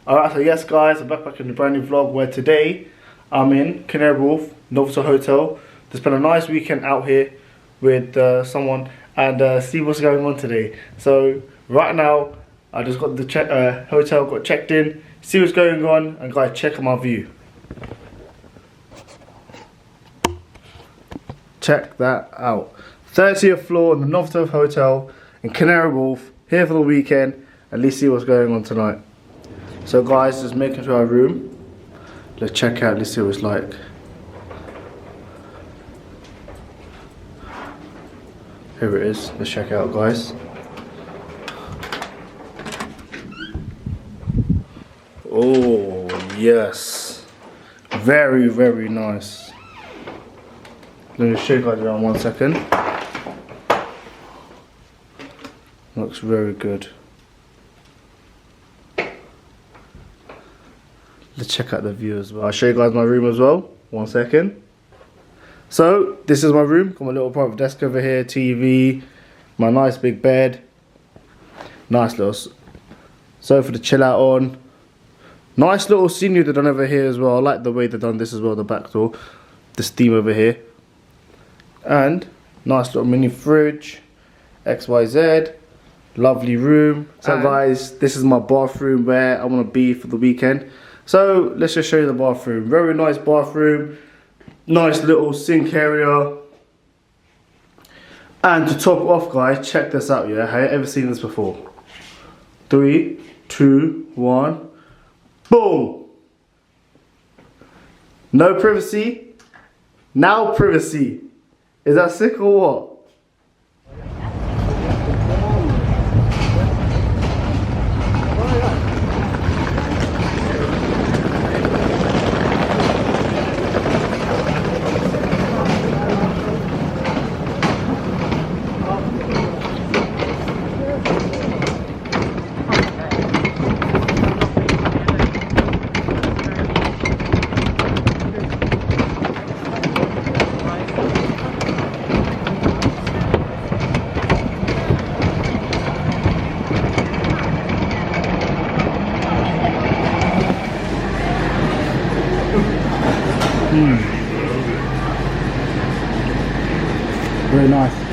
Alright, so yes guys, I'm back in a brand new vlog where today I'm in Canary Wharf, Novotel Hotel to spend a nice weekend out here with someone and see what's going on today. So right now I just got the hotel, got checked in, see what's going on, and guys, check out my view. Check that out. 30th floor in the Novotel Hotel in Canary Wharf, here for the weekend. At least see what's going on tonight. So guys, just making to our room. Let's check out, let's see what it's like. Here it is, let's check it out guys. Oh yes, very very nice. Let me show you guys around 1 second. Looks very good. Let's check out the view as well. I'll show you guys my room as well. 1 second. So this is my room. Got my little private desk over here, TV, my nice big bed, nice little sofa to chill out on. Nice little scenery they've done over here as well. I like the way they've done this as well. The back door, the steam over here, and nice little mini fridge, XYZ. Lovely room. So guys, this is my bathroom where I want to be for the weekend. So let's just show you the bathroom. Very nice bathroom. Nice little sink area. And to top it off guys, check this out, yeah? Have you ever seen this before? 3, 2, 1. Boom! No privacy. Now privacy. Is that sick or what? Very nice.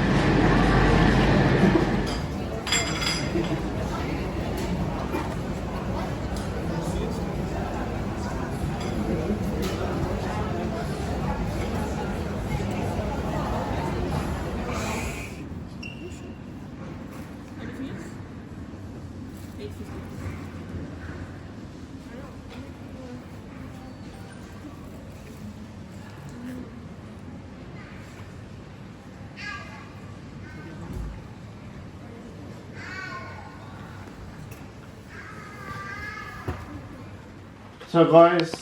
So guys,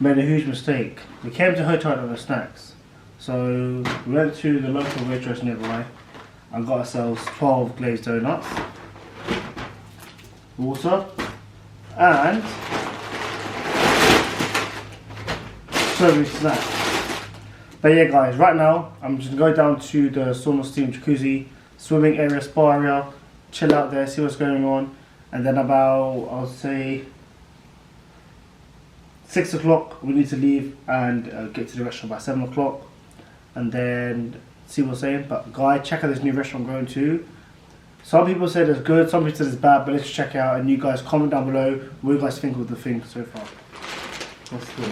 made a huge mistake. We came to hotel with snacks. So we went to the local waitress nearby and got ourselves 12 glazed donuts, water, and so many snacks. But yeah guys, right now I'm just gonna go down to the sauna steam jacuzzi, swimming area, spa area, chill out there, see what's going on, and then about, I'll say 6 o'clock we need to leave and get to the restaurant by 7 o'clock and then see what's saying. But guys, check out this new restaurant I'm going to. Some people said it's good, some people said it's bad, but let's check it out and you guys comment down below what you guys think of the thing so far. Let's do it.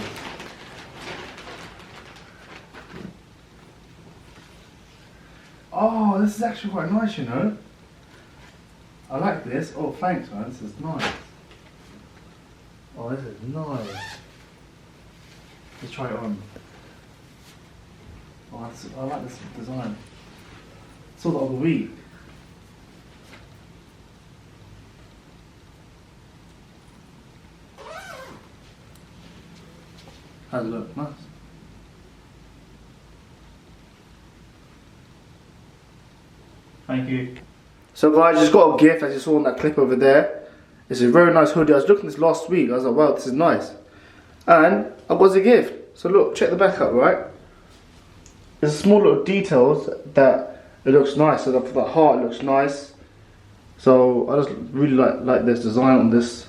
Oh, this is actually quite nice, you know. I like this. Oh, thanks man, this is nice. Oh, this is nice. Let's try it on. Oh, I like this design. Saw that on the week. How's it look? Nice. Thank you. So guys, just got a gift as you saw in that clip over there. It's a very nice hoodie. I was looking at this last week. I was like, wow, this is nice. And I got a gift. So look, check the back up, right? There's small little details that it looks nice. So the heart looks nice. So I just really like this design on this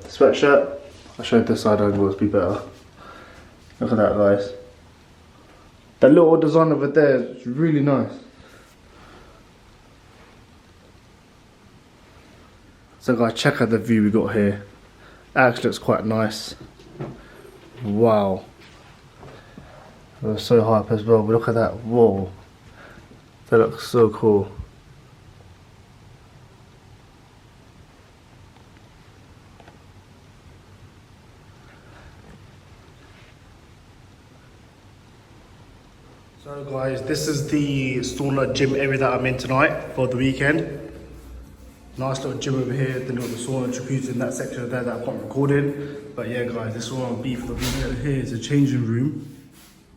sweatshirt. I showed this side angle to be better. Look at that, guys. That little design over there is really nice. So guys, check out the view we got here. Actually looks quite nice. Wow. It was so high up as well, but look at that. Whoa. That looks so cool. So guys, this is the sauna gym area that I'm in tonight for the weekend. Nice little gym over here, then got the sauna jacuzzi in that section there that I can't record in. But yeah guys, this is what I'll be for the weekend. Here is a changing room.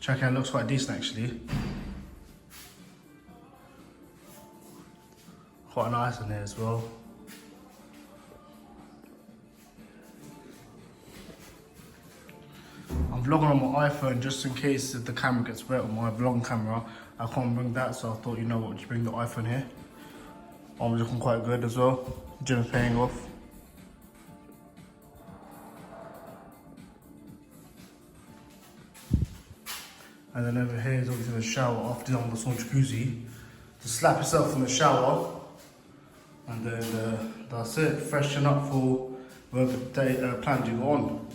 Check out, it looks quite decent actually. Quite nice in here as well. I'm vlogging on my iPhone just in case if the camera gets wet on my vlog camera. I can't bring that, so I thought, you know what, just bring the iPhone here. I'm looking quite good as well. Gym's paying off. And then over here is obviously the shower after on the sauna jacuzzi. To slap yourself in the shower. And then that's it. Freshen up for whatever day plan you go on.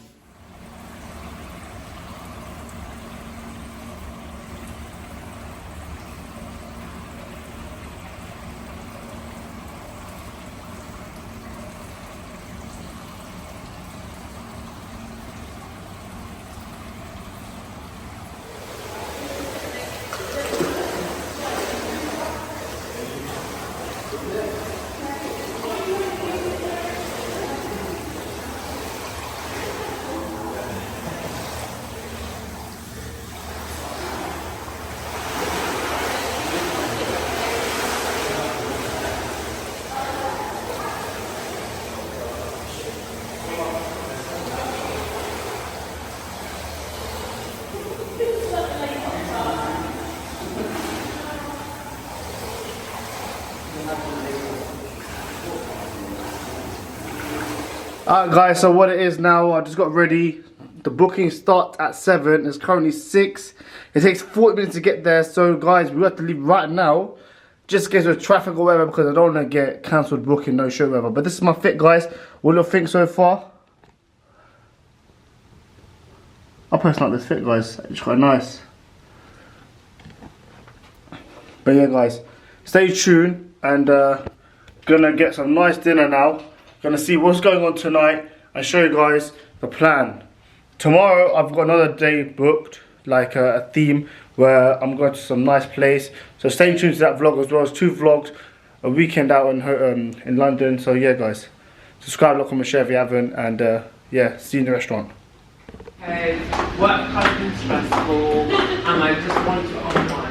Alright guys, so what it is now, I just got ready. The booking starts at 7, it's currently 6. It takes 40 minutes to get there, so guys, we have to leave right now. Just in case there's traffic or whatever, because I don't want to get cancelled booking, no show, whatever. But this is my fit guys. What do you think so far? I personally like this fit guys, it's quite nice. But yeah guys, stay tuned and gonna get some nice dinner now. Gonna see what's going on tonight and show you guys the plan. Tomorrow I've got another day booked, like a theme where I'm going to some nice place. So stay tuned to that vlog as well as 2 vlogs, a weekend out in London. So yeah guys, subscribe, like, comment, share if you haven't, and yeah, see you in the restaurant. Okay, work has been stressful and I just want to unwind.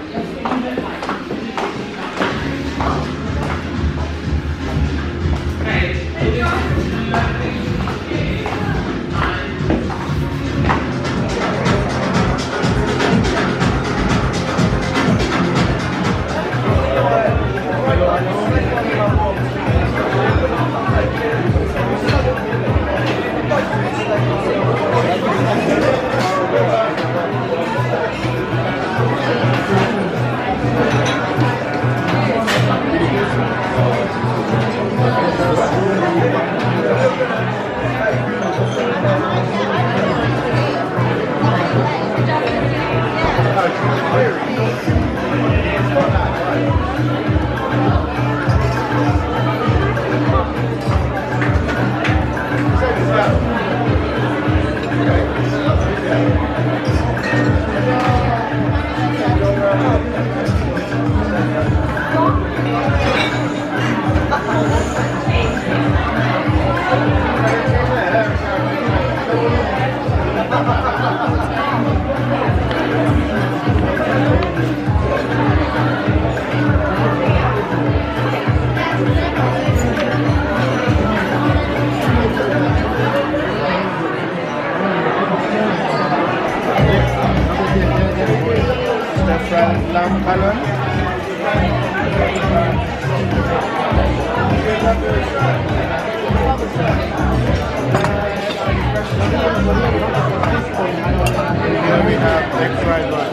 then we have egg fried rice.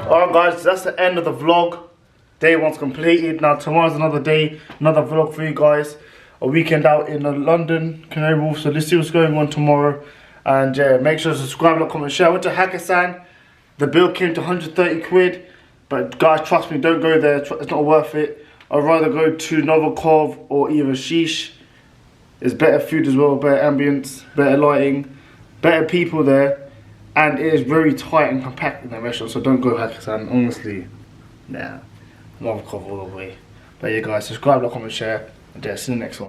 Alright guys, that's the end of the vlog. Day one's completed. Now tomorrow's another day, another vlog for you guys. A weekend out in London, Canary Wharf. So let's see what's going on tomorrow. And yeah, make sure to subscribe, like, comment, share. I went to Hakkasan. The bill came to 130 quid. But guys, trust me, don't go there. It's not worth it. I'd rather go to Novikov or even Sheesh. There's better food as well, better ambience, better lighting, better people there. And it is very tight and compact in the restaurant, so don't go Hakkasan, honestly. Nah, Novikov all the way. But yeah guys, subscribe, like, comment, share, and yeah, see you in the next one.